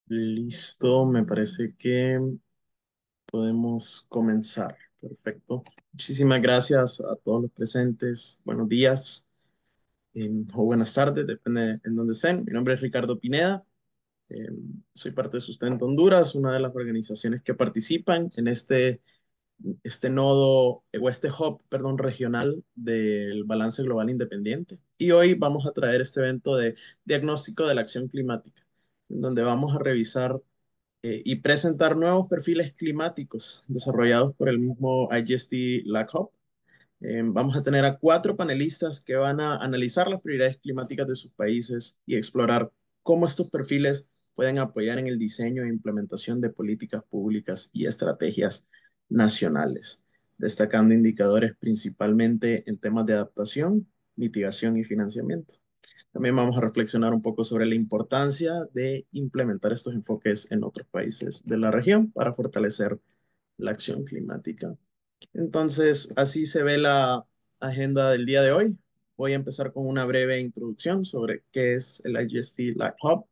Listo, me parece que podemos comenzar. Perfecto. Muchísimas gracias a todos los presentes. Buenos días o buenas tardes, depende en dónde estén. Mi nombre es Ricardo Pineda. eh, Soy parte de Sustento Honduras, una de las organizaciones que participan en este nodo o este hub, perdón, regional del balance global independiente. Y hoy vamos a traer este evento de diagnóstico de la acción climática, en donde vamos a revisar y presentar nuevos perfiles climáticos desarrollados por el mismo IGST LACOP. Vamos a tener a cuatro panelistas que van a analizar las prioridades climáticas de sus países y explorar cómo estos perfiles pueden apoyar en el diseño e implementación de políticas públicas y estrategias nacionales, destacando indicadores principalmente en temas de adaptación, mitigación y financiamiento. También vamos a reflexionar un poco sobre la importancia de implementar estos enfoques en otros países de la región para fortalecer la acción climática. Entonces, así se ve la agenda del día de hoy. Voy a empezar con una breve introducción sobre qué es el IGST Lab Hub,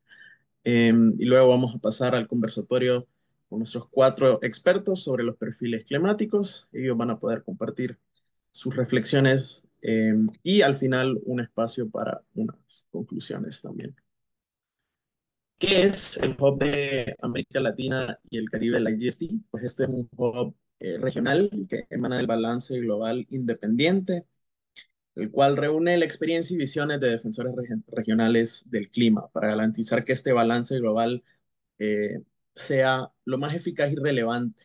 y luego vamos a pasar al conversatorio con nuestros cuatro expertos sobre los perfiles climáticos. Ellos van a poder compartir sus reflexiones, y al final un espacio para unas conclusiones también. ¿Qué es el hub de América Latina y el Caribe de la IGST? Pues este es un hub regional que emana del balance global independiente, el cual reúne la experiencia y visiones de defensores regionales del clima para garantizar que este balance global eh, sea lo más eficaz y relevante,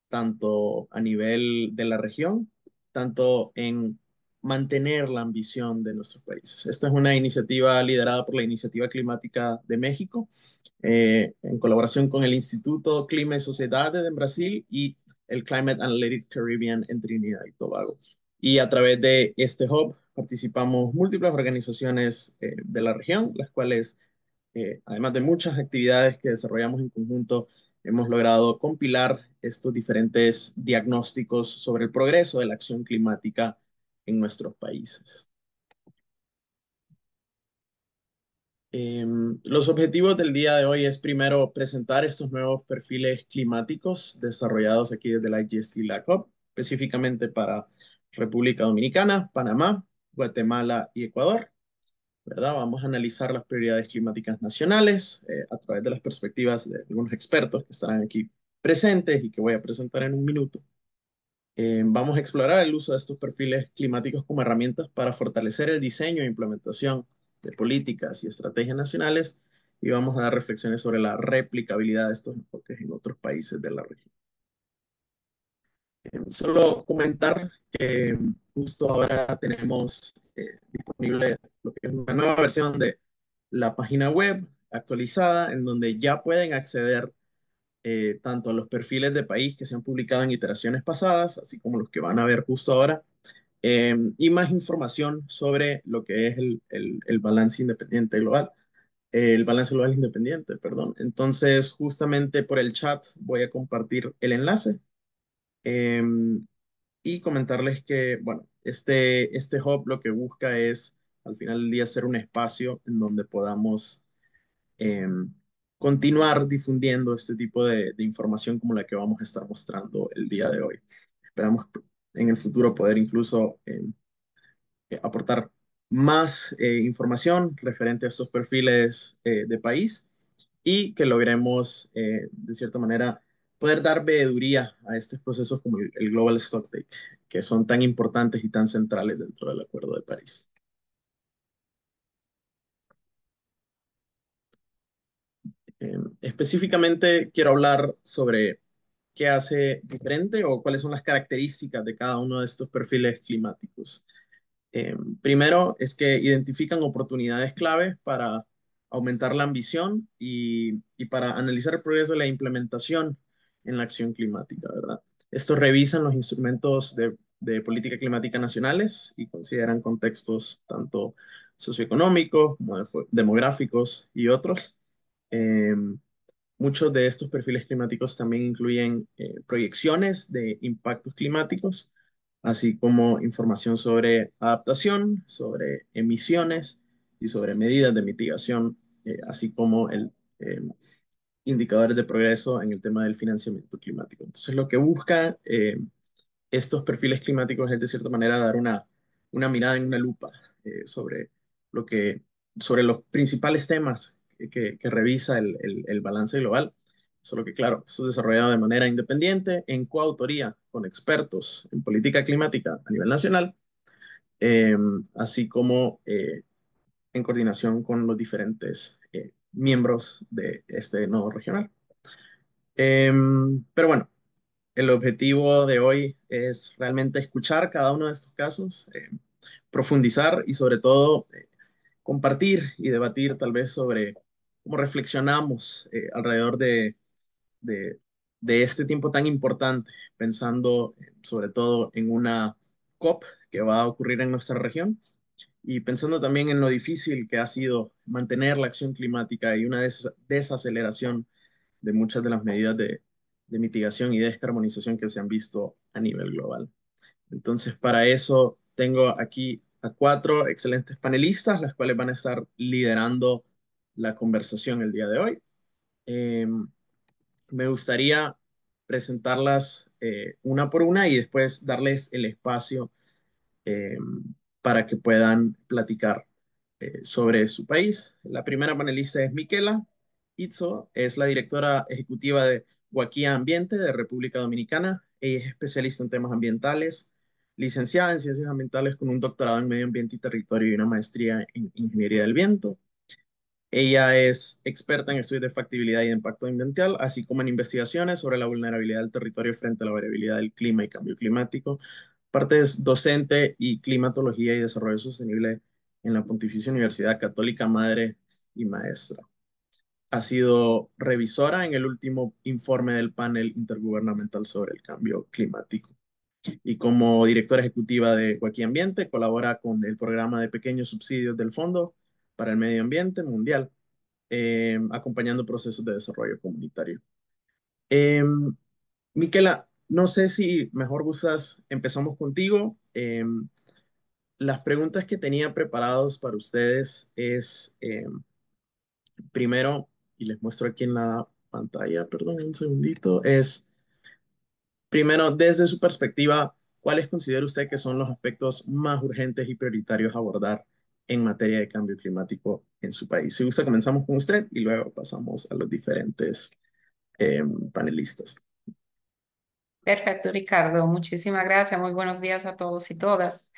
tanto a nivel de la región, tanto en mantener la ambición de nuestros países. Esta es una iniciativa liderada por la Iniciativa Climática de México, en colaboración con el Instituto Clima y Sociedades en Brasil y el Climate Analytics Caribbean en Trinidad y Tobago. Y a través de este hub participamos múltiples organizaciones de la región, las cuales, además de muchas actividades que desarrollamos en conjunto, hemos logrado compilar estos diferentes diagnósticos sobre el progreso de la acción climática en nuestros países. Los objetivos del día de hoy es primero presentar estos nuevos perfiles climáticos desarrollados aquí desde la IGST LACOP, específicamente para República Dominicana, Panamá, Guatemala y Ecuador, ¿verdad? Vamos a analizar las prioridades climáticas nacionales a través de las perspectivas de algunos expertos que estarán aquí presentes y que voy a presentar en un minuto. Vamos a explorar el uso de estos perfiles climáticos como herramientas para fortalecer el diseño e implementación de políticas y estrategias nacionales, y vamos a dar reflexiones sobre la replicabilidad de estos enfoques en otros países de la región. Solo comentar que justo ahora tenemos disponible lo que es una nueva versión de la página web actualizada, en donde ya pueden acceder tanto a los perfiles de país que se han publicado en iteraciones pasadas, así como los que van a ver justo ahora, y más información sobre lo que es el balance independiente global, el balance global independiente, perdón. Entonces, justamente por el chat voy a compartir el enlace, eh, y comentarles que, bueno, este hub lo que busca es, al final del día, ser un espacio en donde podamos eh, continuar difundiendo este tipo de información como la que vamos a estar mostrando el día de hoy. Esperamos en el futuro poder incluso aportar más información referente a estos perfiles de país, y que logremos, de cierta manera, poder dar veeduría a estos procesos como el Global Stocktake, que son tan importantes y tan centrales dentro del Acuerdo de París. Específicamente quiero hablar sobre qué hace diferente o cuáles son las características de cada uno de estos perfiles climáticos. Primero es que identifican oportunidades clave para aumentar la ambición y para analizar el progreso de la implementación en la acción climática, ¿verdad? Estos revisan los instrumentos de política climática nacionales y consideran contextos tanto socioeconómicos como demográficos y otros. Eh, Muchos de estos perfiles climáticos también incluyen proyecciones de impactos climáticos, así como información sobre adaptación, sobre emisiones y sobre medidas de mitigación, así como indicadores de progreso en el tema del financiamiento climático. Entonces, lo que busca estos perfiles climáticos es, de cierta manera, dar una mirada en una lupa sobre lo que, sobre los principales temas que revisa el balance global. Solo que, claro, esto es desarrollado de manera independiente, en coautoría con expertos en política climática a nivel nacional, eh, así como en coordinación con los diferentes miembros de este nodo regional. Pero bueno, el objetivo de hoy es realmente escuchar cada uno de estos casos, profundizar y sobre todo compartir y debatir tal vez sobre cómo reflexionamos alrededor de, de este tiempo tan importante, pensando sobre todo en una COP que va a ocurrir en nuestra región y pensando también en lo difícil que ha sido mantener la acción climática y una desaceleración de muchas de las medidas de mitigación y descarbonización que se han visto a nivel global. Entonces, para eso tengo aquí a cuatro excelentes panelistas, las cuales van a estar liderando la conversación el día de hoy. Eh, Me gustaría presentarlas una por una y después darles el espacio eh, para que puedan platicar sobre su país. La primera panelista es Miquela Itzo, es la directora ejecutiva de Guaquía Ambiente de República Dominicana. Ella es especialista en temas ambientales, licenciada en ciencias ambientales con un doctorado en medio ambiente y territorio y una maestría en ingeniería del viento. Ella es experta en estudios de factibilidad y de impacto ambiental, así como en investigaciones sobre la vulnerabilidad del territorio frente a la variabilidad del clima y cambio climático. Aparte es docente y climatología y desarrollo sostenible en la Pontificia Universidad Católica Madre y Maestra. Ha sido revisora en el último informe del panel intergubernamental sobre el cambio climático. Y como directora ejecutiva de Guaqui Ambiente, colabora con el programa de pequeños subsidios del Fondo para el Medio Ambiente Mundial, acompañando procesos de desarrollo comunitario. Eh, Miquela, no sé si mejor gustas, empezamos contigo. Las preguntas que tenía preparados para ustedes es, primero, y les muestro aquí en la pantalla, perdón, un segundito, es, primero, desde su perspectiva, ¿cuáles considera usted que son los aspectos más urgentes y prioritarios a abordar en materia de cambio climático en su país? Si gusta, comenzamos con usted y luego pasamos a los diferentes panelistas. Perfecto, Ricardo. Muchísimas gracias. Muy buenos días a todos y todas.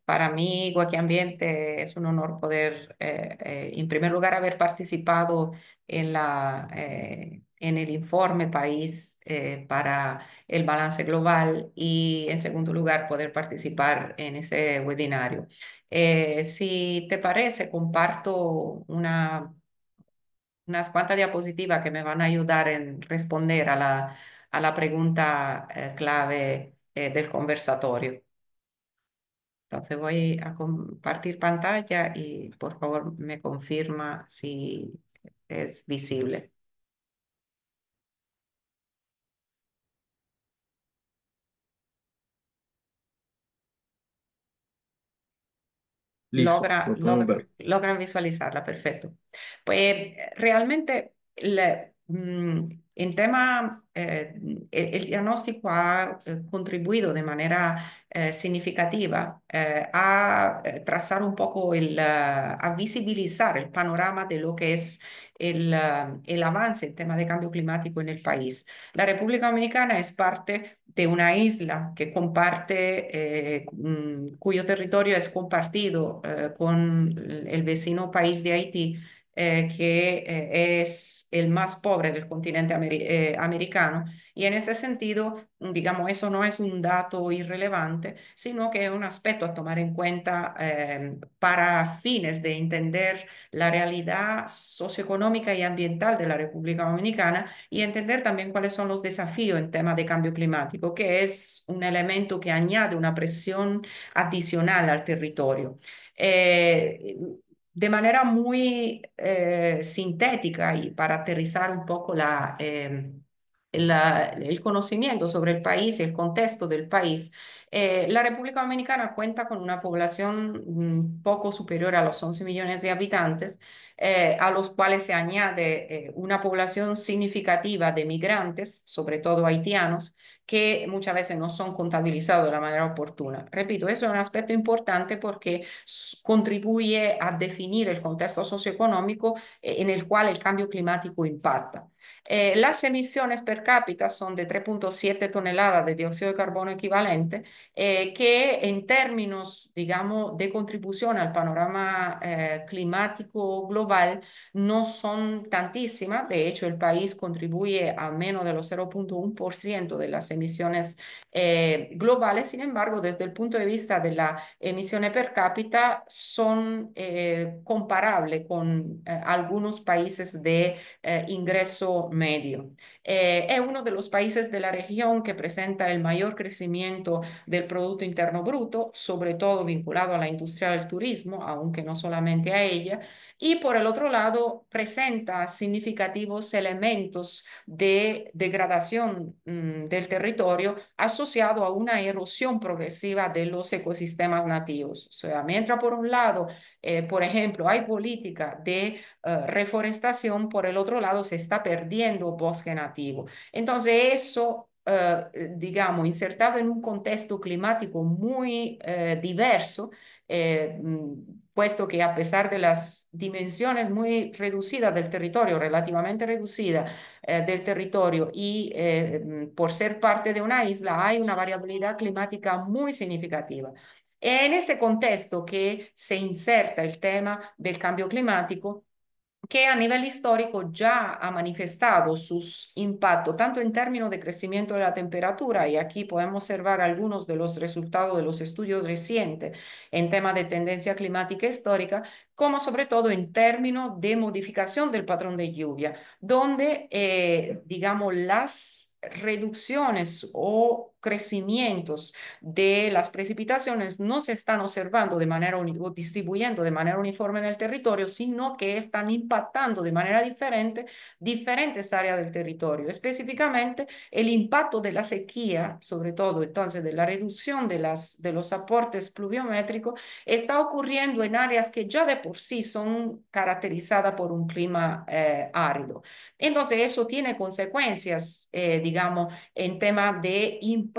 Para mí, Guaqui Ambiente, es un honor poder, en primer lugar, haber participado en el informe país para el balance global y, en segundo lugar, poder participar en ese webinario. Si te parece, comparto unas cuantas diapositivas que me van a ayudar en responder a la pregunta clave del conversatorio. Entonces voy a compartir pantalla y por favor me confirma si es visible. Listo, lo podemos ver. Logran visualizarla, perfecto. Pues realmente en tema, el diagnóstico ha contribuido de manera significativa a trazar un poco a visibilizar el panorama de lo que es el avance en tema de cambio climático en el país. La República Dominicana es parte de una isla que comparte, cuyo territorio es compartido con el vecino país de Haití, que es el más pobre del continente americano. Y en ese sentido, digamos, eso no es un dato irrelevante, sino que es un aspecto a tomar en cuenta para fines de entender la realidad socioeconómica y ambiental de la República Dominicana y entender también cuáles son los desafíos en temas de cambio climático, que es un elemento que añade una presión adicional al territorio. Eh, de manera muy sintética y para aterrizar un poco el conocimiento sobre el país y el contexto del país, la República Dominicana cuenta con una población poco superior a los 11 millones de habitantes a los cuales se añade una población significativa de migrantes, sobre todo haitianos, que muchas veces no son contabilizados de la manera oportuna. Repito, eso es un aspecto importante porque contribuye a definir el contexto socioeconómico en el cual el cambio climático impacta. Las emisiones per cápita son de 3,7 toneladas de dióxido de carbono equivalente, que en términos, digamos, de contribución al panorama climático global no son tantísimas. De hecho, el país contribuye a menos de los 0,1% de las emisiones globales. Sin embargo, desde el punto de vista de la emisión per cápita, son comparables con algunos países de ingreso medio. Es uno de los países de la región que presenta el mayor crecimiento del Producto Interno Bruto, sobre todo vinculado a la industria del turismo, aunque no solamente a ella, y por el otro lado presenta significativos elementos de degradación del territorio asociado a una erosión progresiva de los ecosistemas nativos. O sea, mientras por un lado, por ejemplo, hay política de reforestación, por el otro lado se está perdiendo bosque nativo. Entonces, eso, digamos, insertado en un contexto climático muy diverso, puesto que a pesar de las dimensiones muy reducidas del territorio, relativamente reducidas del territorio, y por ser parte de una isla, hay una variabilidad climática muy significativa. En ese contexto que se inserta el tema del cambio climático, que a nivel histórico ya ha manifestado sus impactos, tanto en términos de crecimiento de la temperatura, y aquí podemos observar algunos de los resultados de los estudios recientes en temas de tendencia climática histórica, como sobre todo en términos de modificación del patrón de lluvia, donde, digamos, las reducciones o crecimientos de las precipitaciones no se están observando de manera o distribuyendo de manera uniforme en el territorio, sino que están impactando de manera diferente diferentes áreas del territorio. Específicamente, el impacto de la sequía, sobre todo entonces de la reducción de los aportes pluviométricos, está ocurriendo en áreas que ya de por sí son caracterizadas por un clima árido. Entonces, eso tiene consecuencias, digamos, en tema de impactos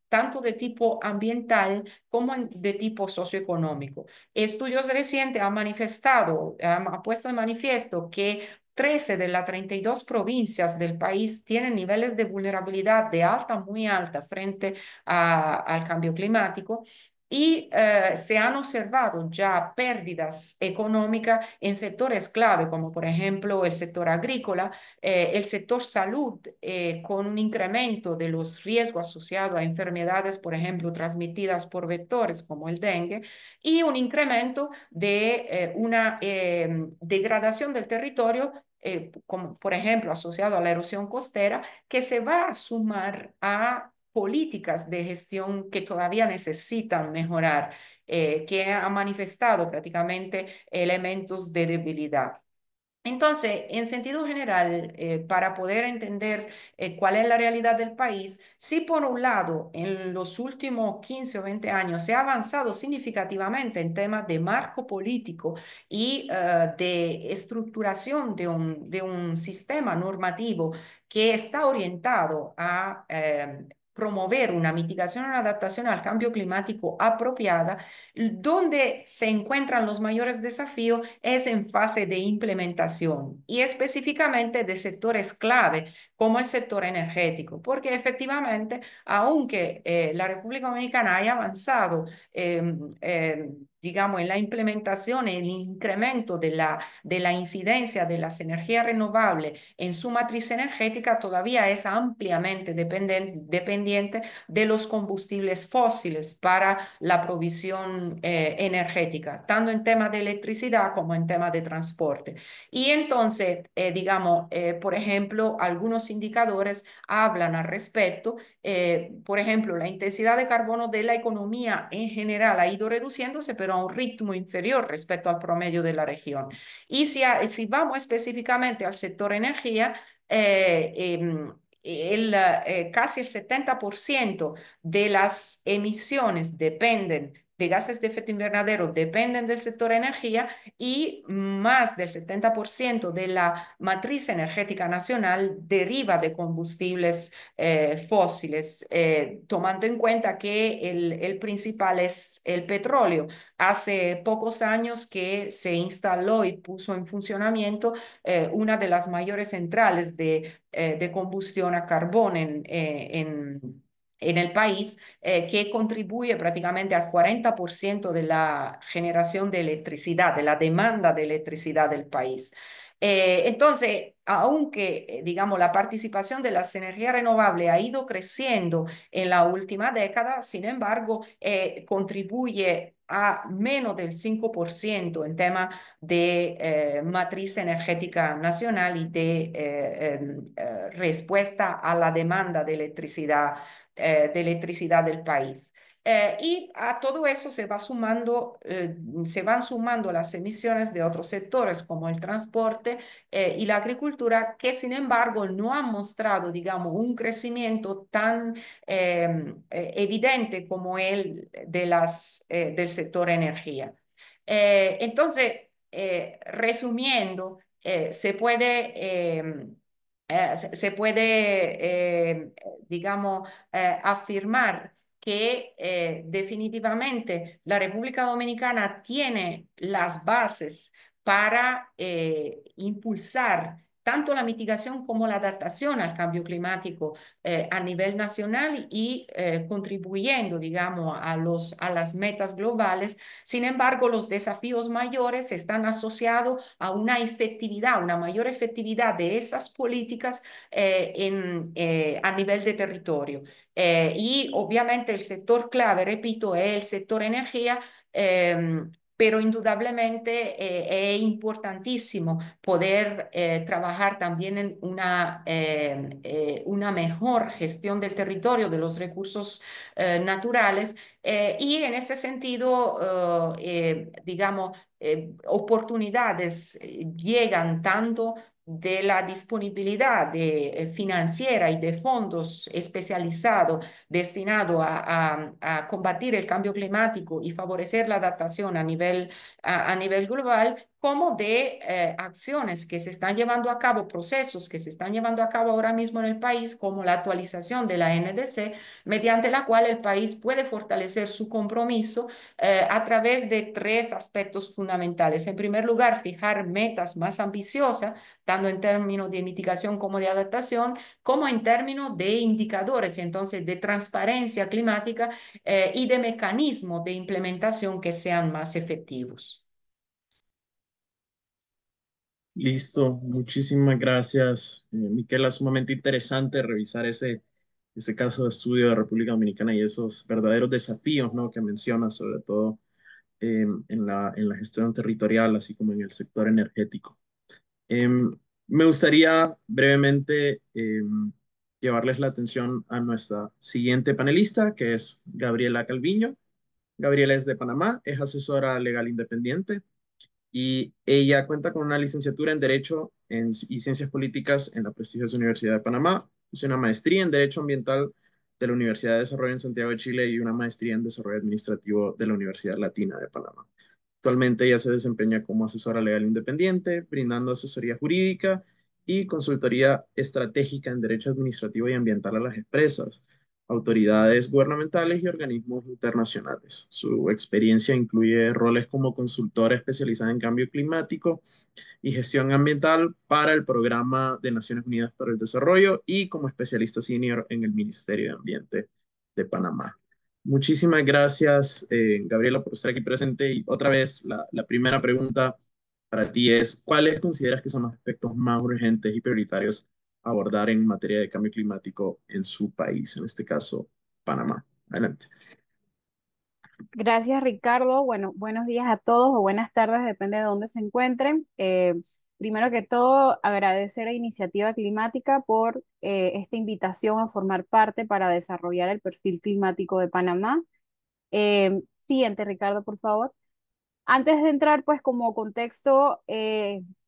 tanto de tipo ambiental como de tipo socioeconómico. Estudios recientes han manifestado, han puesto en manifiesto que 13 de las 32 provincias del país tienen niveles de vulnerabilidad de alta, muy alta frente al cambio climático, y se han observado ya pérdidas económicas en sectores clave, como por ejemplo el sector agrícola, el sector salud, con un incremento de los riesgos asociados a enfermedades, por ejemplo, transmitidas por vectores como el dengue, y un incremento de una degradación del territorio, como por ejemplo asociado a la erosión costera, que se va a sumar a políticas de gestión que todavía necesitan mejorar, que han manifestado prácticamente elementos de debilidad. Entonces, en sentido general, para poder entender cuál es la realidad del país, si por un lado en los últimos 15 o 20 años se ha avanzado significativamente en temas de marco político y de estructuración de un sistema normativo que está orientado a promover una mitigación y una adaptación al cambio climático apropiada, donde se encuentran los mayores desafíos es en fase de implementación y específicamente de sectores clave como el sector energético, porque efectivamente, aunque la República Dominicana haya avanzado, digamos, en la implementación, en el incremento de la incidencia de las energías renovables en su matriz energética, todavía es ampliamente dependiente de los combustibles fósiles para la provisión energética, tanto en temas de electricidad como en temas de transporte. Y entonces, digamos, por ejemplo, algunos indicadores hablan al respecto. Por ejemplo, la intensidad de carbono de la economía en general ha ido reduciéndose, pero a un ritmo inferior respecto al promedio de la región. Y si vamos específicamente al sector energía, casi el 70% de las emisiones dependen de gases de efecto invernadero dependen del sector energía y más del 70% de la matriz energética nacional deriva de combustibles fósiles, tomando en cuenta que el principal es el petróleo. Hace pocos años que se instaló y puso en funcionamiento una de las mayores centrales de combustión a carbón en el país, que contribuye prácticamente al 40% de la generación de electricidad, de la demanda de electricidad del país. Entonces, aunque, digamos, la participación de las energías renovables ha ido creciendo en la última década, sin embargo, contribuye a menos del 5% en tema de matriz energética nacional y de respuesta a la demanda de electricidad del país. Y a todo eso se van sumando las emisiones de otros sectores como el transporte y la agricultura, que sin embargo no han mostrado, digamos, un crecimiento tan evidente como el del sector energía. Entonces, resumiendo, se puede digamos, afirmar que definitivamente la República Dominicana tiene las bases para impulsar tanto la mitigación como la adaptación al cambio climático a nivel nacional y contribuyendo, digamos, a las metas globales. Sin embargo, los desafíos mayores están asociados a una efectividad, una mayor efectividad de esas políticas a nivel de territorio. Y obviamente el sector clave, repito, es el sector energía. Pero indudablemente es importantísimo poder trabajar también en una mejor gestión del territorio, de los recursos naturales, y en ese sentido, digamos, oportunidades llegan tanto de la disponibilidad financiera y de fondos especializados destinados a combatir el cambio climático y favorecer la adaptación a nivel global, como de acciones que se están llevando a cabo, procesos que se están llevando a cabo ahora mismo en el país, como la actualización de la NDC, mediante la cual el país puede fortalecer su compromiso a través de tres aspectos fundamentales. En primer lugar, fijar metas más ambiciosas, tanto en términos de mitigación como de adaptación, como en términos de indicadores, entonces de transparencia climática y de mecanismos de implementación que sean más efectivos. Listo, muchísimas gracias, Miquela. Sumamente interesante revisar ese caso de estudio de República Dominicana y esos verdaderos desafíos, ¿no?, que menciona, sobre todo en la gestión territorial, así como en el sector energético. Me gustaría brevemente llevarles la atención a nuestra siguiente panelista, que es Gabriela Calviño. Gabriela es de Panamá, es asesora legal independiente y ella cuenta con una licenciatura en Derecho y Ciencias Políticas en la prestigiosa Universidad de Panamá. Es una maestría en Derecho Ambiental de la Universidad de Desarrollo en Santiago de Chile y una maestría en Desarrollo Administrativo de la Universidad Latina de Panamá. Actualmente ella se desempeña como asesora legal independiente, brindando asesoría jurídica y consultoría estratégica en derecho administrativo y ambiental a las empresas, autoridades gubernamentales y organismos internacionales. Su experiencia incluye roles como consultora especializada en cambio climático y gestión ambiental para el Programa de Naciones Unidas para el Desarrollo y como especialista senior en el Ministerio de Ambiente de Panamá. Muchísimas gracias, Gabriela, por estar aquí presente. Y otra vez, la primera pregunta para ti es, ¿cuáles consideras que son los aspectos más urgentes y prioritarios a abordar en materia de cambio climático en su país, en este caso, Panamá? Adelante. Gracias, Ricardo. Bueno, buenos días a todos o buenas tardes, depende de dónde se encuentren. Primero que todo, agradecer a Iniciativa Climática por esta invitación a formar parte para desarrollar el perfil climático de Panamá. Siguiente, Ricardo, por favor. Antes de entrar, pues como contexto,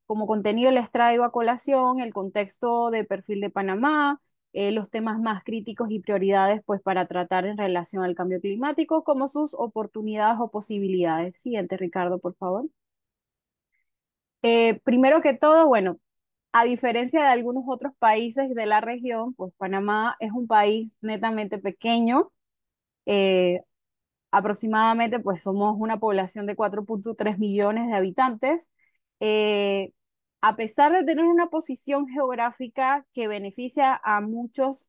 como contenido les traigo a colación el contexto de perfil de Panamá, los temas más críticos y prioridades pues para tratar en relación al cambio climático, como sus oportunidades o posibilidades. Siguiente, Ricardo, por favor. Primero que todo, bueno, a diferencia de algunos otros países de la región, pues Panamá es un país netamente pequeño. eh, Aproximadamente pues somos una población de 4.3 millones de habitantes. Eh, a pesar de tener una posición geográfica que beneficia a muchos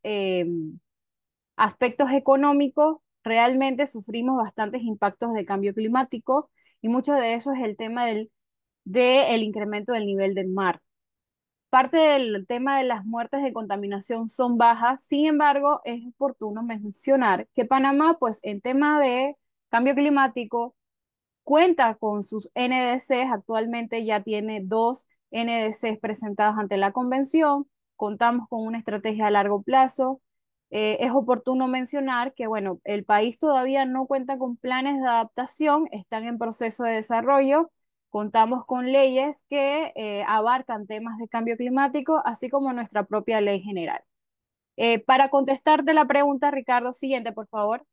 aspectos económicos, realmente sufrimos bastantes impactos de cambio climático y mucho de eso es el tema del incremento del nivel del mar. Parte del tema de las muertes de contaminación son bajas, sin embargo, es oportuno mencionar que Panamá, pues en tema de cambio climático, cuenta con sus NDCs, actualmente ya tiene dos NDCs presentados ante la convención, contamos con una estrategia a largo plazo. Es oportuno mencionar que, bueno, el país todavía no cuenta con planes de adaptación, están en proceso de desarrollo, contamos con leyes que abarcan temas de cambio climático, así como nuestra propia ley general. Para contestarte la pregunta, Ricardo, siguiente, por favor,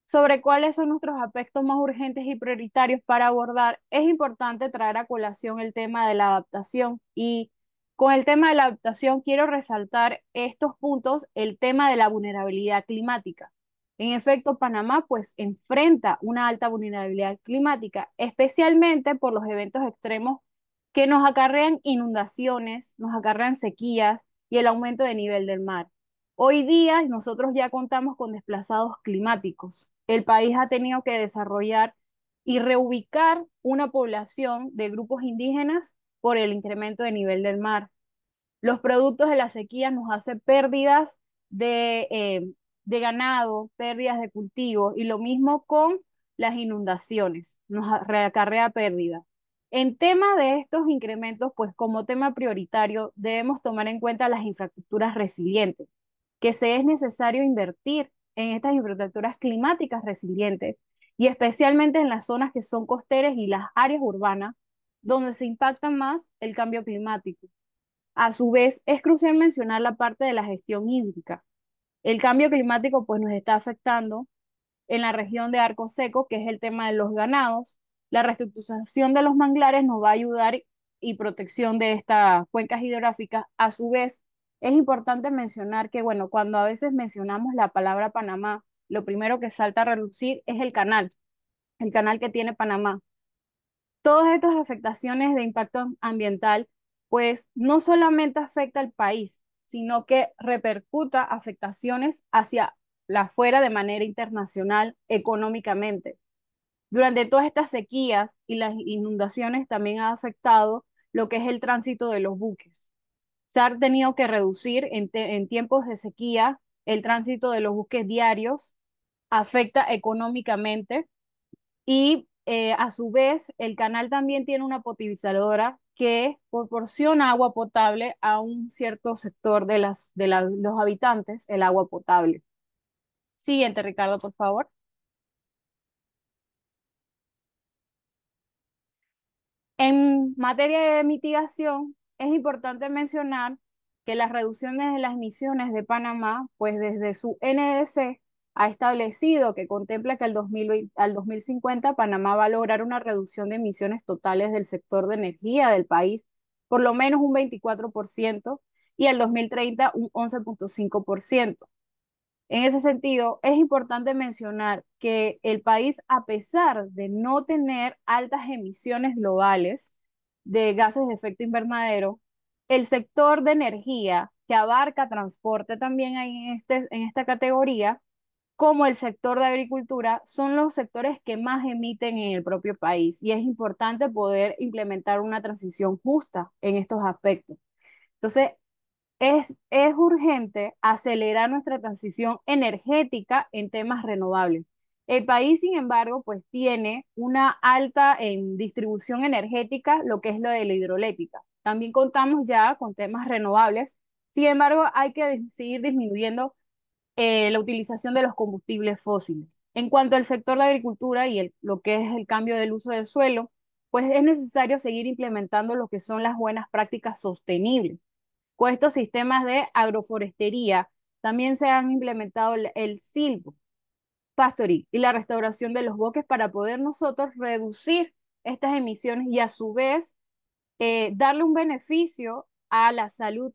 sobre cuáles son nuestros aspectos más urgentes y prioritarios para abordar, es importante traer a colación el tema de la adaptación. Y con el tema de la adaptación quiero resaltar estos puntos, el tema de la vulnerabilidad climática. En efecto, Panamá pues enfrenta una alta vulnerabilidad climática, especialmente por los eventos extremos que nos acarrean inundaciones, nos acarrean sequías y el aumento de nivel del mar. Hoy día nosotros ya contamos con desplazados climáticos. El país ha tenido que desarrollar y reubicar una población de grupos indígenas por el incremento de nivel del mar. Los productos de la sequía nos hacen pérdidas de ganado, pérdidas de cultivos y lo mismo con las inundaciones, nos reacarrea pérdidas. En tema de estos incrementos, pues como tema prioritario debemos tomar en cuenta las infraestructuras resilientes, que se es necesario invertir en estas infraestructuras climáticas resilientes y especialmente en las zonas que son costeras y las áreas urbanas donde se impacta más el cambio climático. A su vez, es crucial mencionar la parte de la gestión hídrica. El cambio climático pues nos está afectando en la región de Arco Seco, que es el tema de los ganados. La reestructuración de los manglares nos va a ayudar y protección de estas cuencas hidrográficas. A su vez, es importante mencionar que, bueno, cuando a veces mencionamos la palabra Panamá, lo primero que salta a relucir es el canal que tiene Panamá. Todas estas afectaciones de impacto ambiental, pues no solamente afecta al país, sino que repercuta afectaciones hacia la afuera de manera internacional económicamente. Durante todas estas sequías y las inundaciones también ha afectado lo que es el tránsito de los buques. Se ha tenido que reducir en tiempos de sequía el tránsito de los buques diarios, afecta económicamente y a su vez, el canal también tiene una potabilizadora que proporciona agua potable a un cierto sector los habitantes, el agua potable. Siguiente, Ricardo, por favor. En materia de mitigación, es importante mencionar que las reducciones de las emisiones de Panamá, pues desde su NDC ha establecido que contempla que al 2050 Panamá va a lograr una reducción de emisiones totales del sector de energía del país por lo menos un 24% y al 2030 un 11.5%. En ese sentido, es importante mencionar que el país, a pesar de no tener altas emisiones globales de gases de efecto invernadero, el sector de energía que abarca transporte también hay en esta categoría, como el sector de agricultura, son los sectores que más emiten en el propio país y es importante poder implementar una transición justa en estos aspectos. Entonces, es urgente acelerar nuestra transición energética en temas renovables. El país, sin embargo, pues tiene una alta en distribución energética, lo que es lo de la hidroeléctrica. También contamos ya con temas renovables. Sin embargo, hay que seguir disminuyendo la utilización de los combustibles fósiles. En cuanto al sector de agricultura y lo que es el cambio del uso del suelo, pues es necesario seguir implementando lo que son las buenas prácticas sostenibles con estos sistemas de agroforestería, También se han implementado el silvo pastoring y la restauración de los bosques para poder nosotros reducir estas emisiones y a su vez darle un beneficio a la salud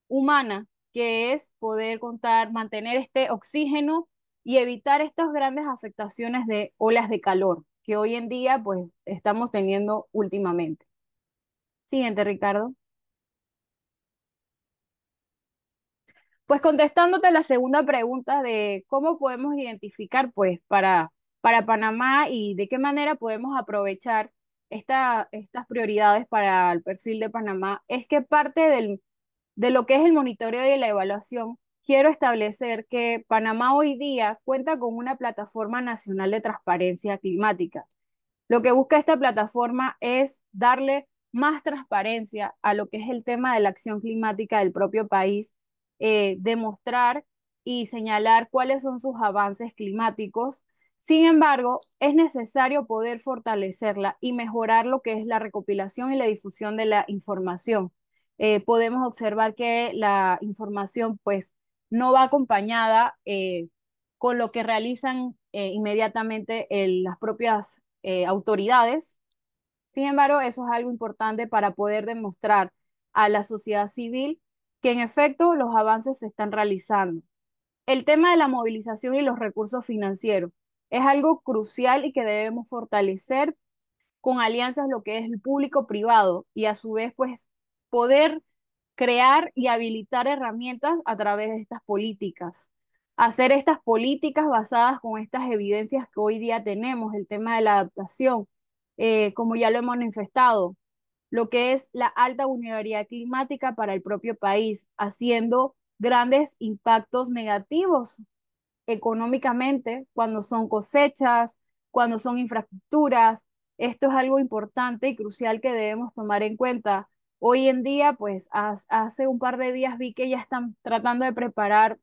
humana, que es poder contar, mantener este oxígeno y evitar estas grandes afectaciones de olas de calor que hoy en día pues estamos teniendo últimamente. Siguiente, Ricardo. Pues contestándote la segunda pregunta de cómo podemos identificar pues para Panamá y de qué manera podemos aprovechar estas prioridades para el perfil de Panamá, es que parte de lo que es el monitoreo y la evaluación, quiero establecer que Panamá hoy día cuenta con una plataforma nacional de transparencia climática. Lo que busca esta plataforma es darle más transparencia a lo que es el tema de la acción climática del propio país, demostrar y señalar cuáles son sus avances climáticos. Sin embargo, es necesario poder fortalecerla y mejorar lo que es la recopilación y la difusión de la información. Podemos observar que la información pues no va acompañada con lo que realizan inmediatamente las propias autoridades. Sin embargo, eso es algo importante para poder demostrar a la sociedad civil que en efecto los avances se están realizando. El tema de la movilización y los recursos financieros es algo crucial y que debemos fortalecer con alianzas lo que es el público-privado y a su vez pues poder crear y habilitar herramientas a través de estas políticas. Hacer estas políticas basadas con estas evidencias que hoy día tenemos, el tema de la adaptación, como ya lo hemos manifestado, lo que es la alta vulnerabilidad climática para el propio país, haciendo grandes impactos negativos económicamente, cuando son cosechas, cuando son infraestructuras. Esto es algo importante y crucial que debemos tomar en cuenta. Hoy en día, pues hace un par de días vi que ya están tratando de preparar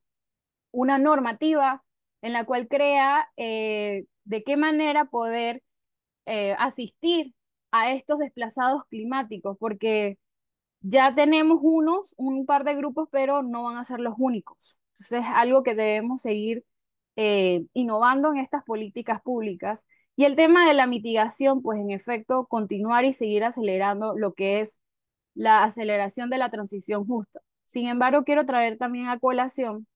una normativa en la cual crea de qué manera poder asistir a estos desplazados climáticos, porque ya tenemos un par de grupos, pero no van a ser los únicos. Entonces es algo que debemos seguir innovando en estas políticas públicas. Y el tema de la mitigación, pues en efecto, continuar y seguir acelerando lo que es la aceleración de la transición justa. Sin embargo, quiero traer también a colación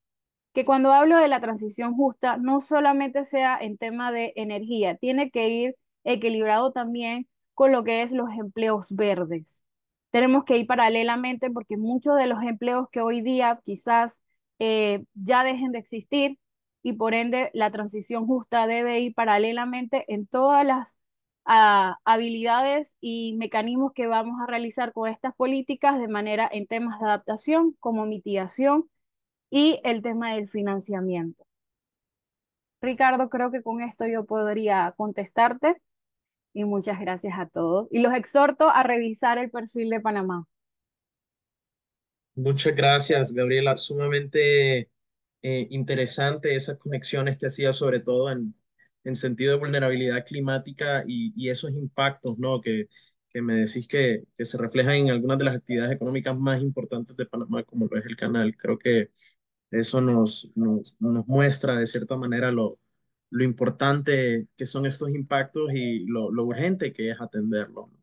que cuando hablo de la transición justa, no solamente sea en tema de energía, tiene que ir equilibrado también con lo que es los empleos verdes. Tenemos que ir paralelamente porque muchos de los empleos que hoy día quizás ya dejen de existir y por ende la transición justa debe ir paralelamente en todas las habilidades y mecanismos que vamos a realizar con estas políticas de manera en temas de adaptación como mitigación y el tema del financiamiento. Ricardo, creo que con esto yo podría contestarte y muchas gracias a todos. Y los exhorto a revisar el perfil de Panamá. Muchas gracias, Gabriela. Sumamente interesante esas conexiones que hacía, sobre todo en sentido de vulnerabilidad climática y esos impactos, ¿no? Que me decís que se reflejan en algunas de las actividades económicas más importantes de Panamá, como lo es el canal. Creo que eso nos muestra de cierta manera lo importante que son estos impactos y lo urgente que es atenderlo, ¿no?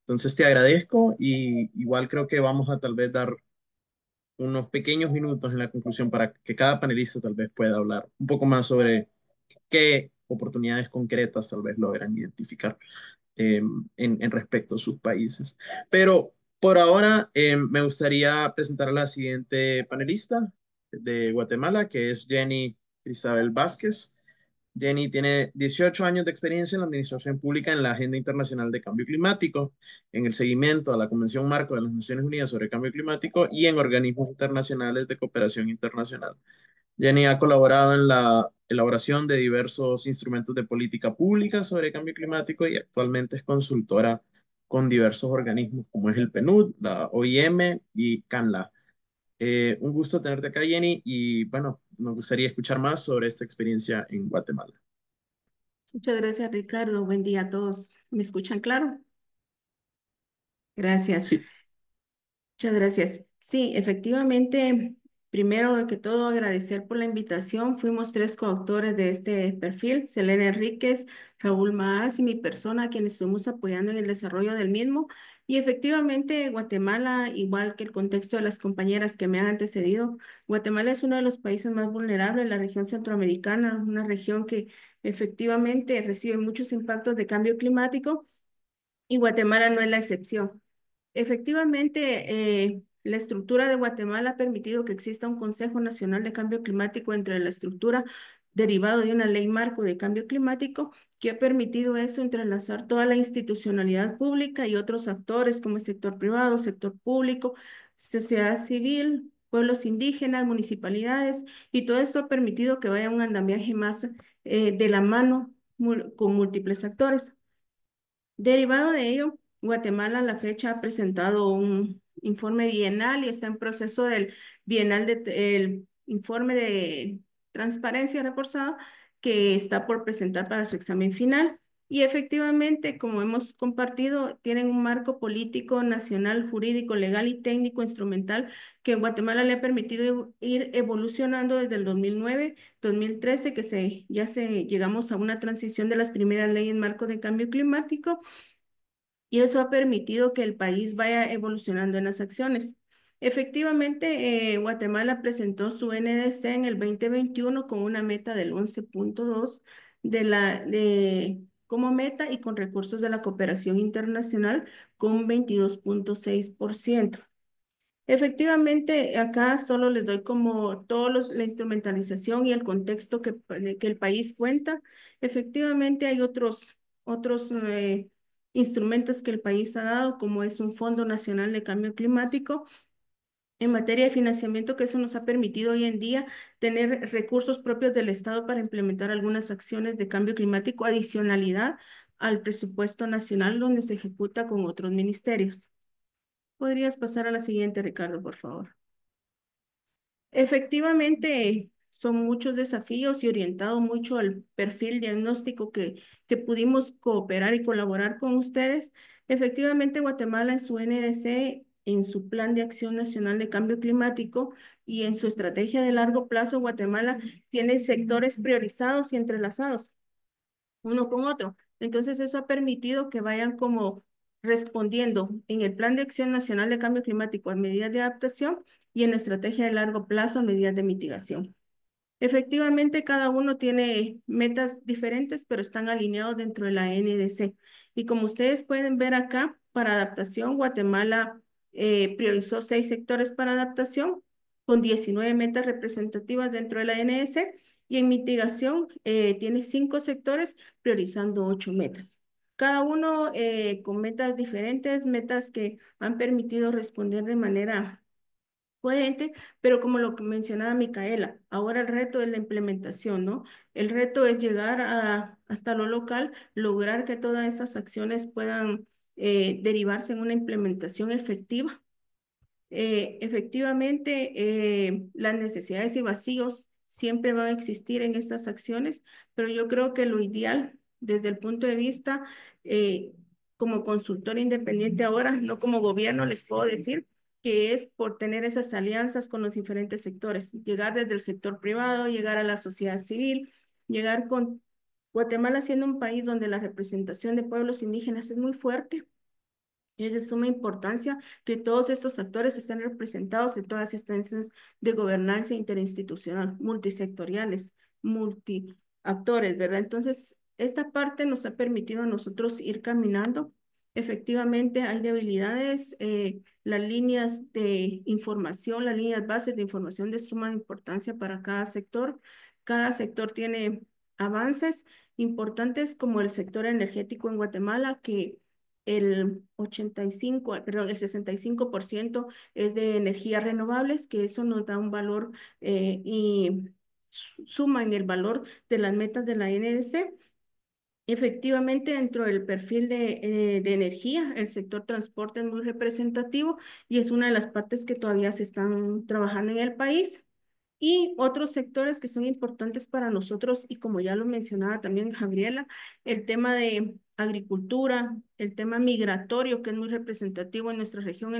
Entonces te agradezco y igual creo que vamos a tal vez dar unos pequeños minutos en la conclusión para que cada panelista tal vez pueda hablar un poco más sobre qué oportunidades concretas tal vez logran identificar en respecto a sus países. Pero por ahora me gustaría presentar a la siguiente panelista de Guatemala, que es Jenny Isabel Vázquez. Jenny tiene 18 años de experiencia en la administración pública en la Agenda Internacional de Cambio Climático, en el seguimiento a la Convención Marco de las Naciones Unidas sobre Cambio Climático y en organismos internacionales de cooperación internacional. Jenny ha colaborado en la elaboración de diversos instrumentos de política pública sobre cambio climático y actualmente es consultora con diversos organismos como es el PNUD, la OIM y CANLA. Un gusto tenerte acá, Jenny, y bueno, nos gustaría escuchar más sobre esta experiencia en Guatemala. Muchas gracias, Ricardo. Buen día a todos. ¿Me escuchan claro? Gracias. Sí, Muchas gracias. Sí, efectivamente, Primero que todo, agradecer por la invitación. Fuimos tres coautores de este perfil, Selena Enríquez, Raúl Maaz y mi persona, quienes estuvimos apoyando en el desarrollo del mismo. Y efectivamente, Guatemala, igual que el contexto de las compañeras que me han antecedido, Guatemala es uno de los países más vulnerables de la región centroamericana, una región que efectivamente recibe muchos impactos de cambio climático y Guatemala no es la excepción. Efectivamente, la estructura de Guatemala ha permitido que exista un Consejo Nacional de Cambio Climático entre la estructura derivado de una ley marco de cambio climático que ha permitido eso, entrelazar toda la institucionalidad pública y otros actores como el sector privado, sector público, sociedad civil, pueblos indígenas, municipalidades, y todo esto ha permitido que vaya un andamiaje más de la mano con múltiples actores. Derivado de ello, Guatemala a la fecha ha presentado un informe bienal y está en proceso del bienal el informe de transparencia reforzada que está por presentar para su examen final. Y efectivamente, como hemos compartido, tienen un marco político, nacional, jurídico, legal y técnico instrumental que Guatemala le ha permitido ir evolucionando desde el 2009, 2013, llegamos a una transición de las primeras leyes marco de cambio climático y eso ha permitido que el país vaya evolucionando en las acciones. Efectivamente, Guatemala presentó su NDC en el 2021 con una meta del 11,2 como meta y con recursos de la cooperación internacional con un 22,6%. Efectivamente, acá solo les doy como la instrumentalización y el contexto que el país cuenta. Efectivamente, hay otros instrumentos que el país ha dado, como es un Fondo Nacional de Cambio Climático, en materia de financiamiento, que eso nos ha permitido hoy en día tener recursos propios del Estado para implementar algunas acciones de cambio climático, adicionalidad al presupuesto nacional donde se ejecuta con otros ministerios. ¿Podrías pasar a la siguiente, Ricardo, por favor? Efectivamente, son muchos desafíos y orientado mucho al perfil diagnóstico que pudimos cooperar y colaborar con ustedes. Efectivamente, Guatemala en su NDC, en su Plan de Acción Nacional de Cambio Climático y en su estrategia de largo plazo, Guatemala tiene sectores priorizados y entrelazados uno con otro. Entonces, eso ha permitido que vayan como respondiendo en el Plan de Acción Nacional de Cambio Climático a medidas de adaptación y en la estrategia de largo plazo a medidas de mitigación. Efectivamente, cada uno tiene metas diferentes, pero están alineados dentro de la NDC. Y como ustedes pueden ver acá, para adaptación, Guatemala priorizó 6 sectores para adaptación, con 19 metas representativas dentro de la NDC, y en mitigación tiene 5 sectores, priorizando 8 metas. Cada uno con metas diferentes, metas que han permitido responder de manera coherente, pero como lo que mencionaba Micaela, ahora el reto es la implementación, ¿no? El reto es llegar hasta lo local, lograr que todas esas acciones puedan derivarse en una implementación efectiva. Efectivamente, las necesidades y vacíos siempre van a existir en estas acciones, pero yo creo que lo ideal desde el punto de vista como consultor independiente ahora, no como gobierno, les puedo decir que es por tener esas alianzas con los diferentes sectores, llegar desde el sector privado, llegar a la sociedad civil, llegar con Guatemala siendo un país donde la representación de pueblos indígenas es muy fuerte. Es de suma importancia que todos estos actores estén representados en todas estas instancias de gobernanza interinstitucional, multisectoriales, multiactores, ¿verdad? Entonces, esta parte nos ha permitido a nosotros ir caminando. Efectivamente, hay debilidades, las líneas de información, las líneas bases de información de suma importancia para cada sector. Cada sector tiene avances importantes como el sector energético en Guatemala, que el 65% es de energías renovables, que eso nos da un valor y suma en el valor de las metas de la NDC. Efectivamente, dentro del perfil de energía, el sector transporte es muy representativo y es una de las partes que todavía se están trabajando en el país. Y otros sectores que son importantes para nosotros, y como ya lo mencionaba también Gabriela, el tema de agricultura, el tema migratorio, que es muy representativo en nuestra región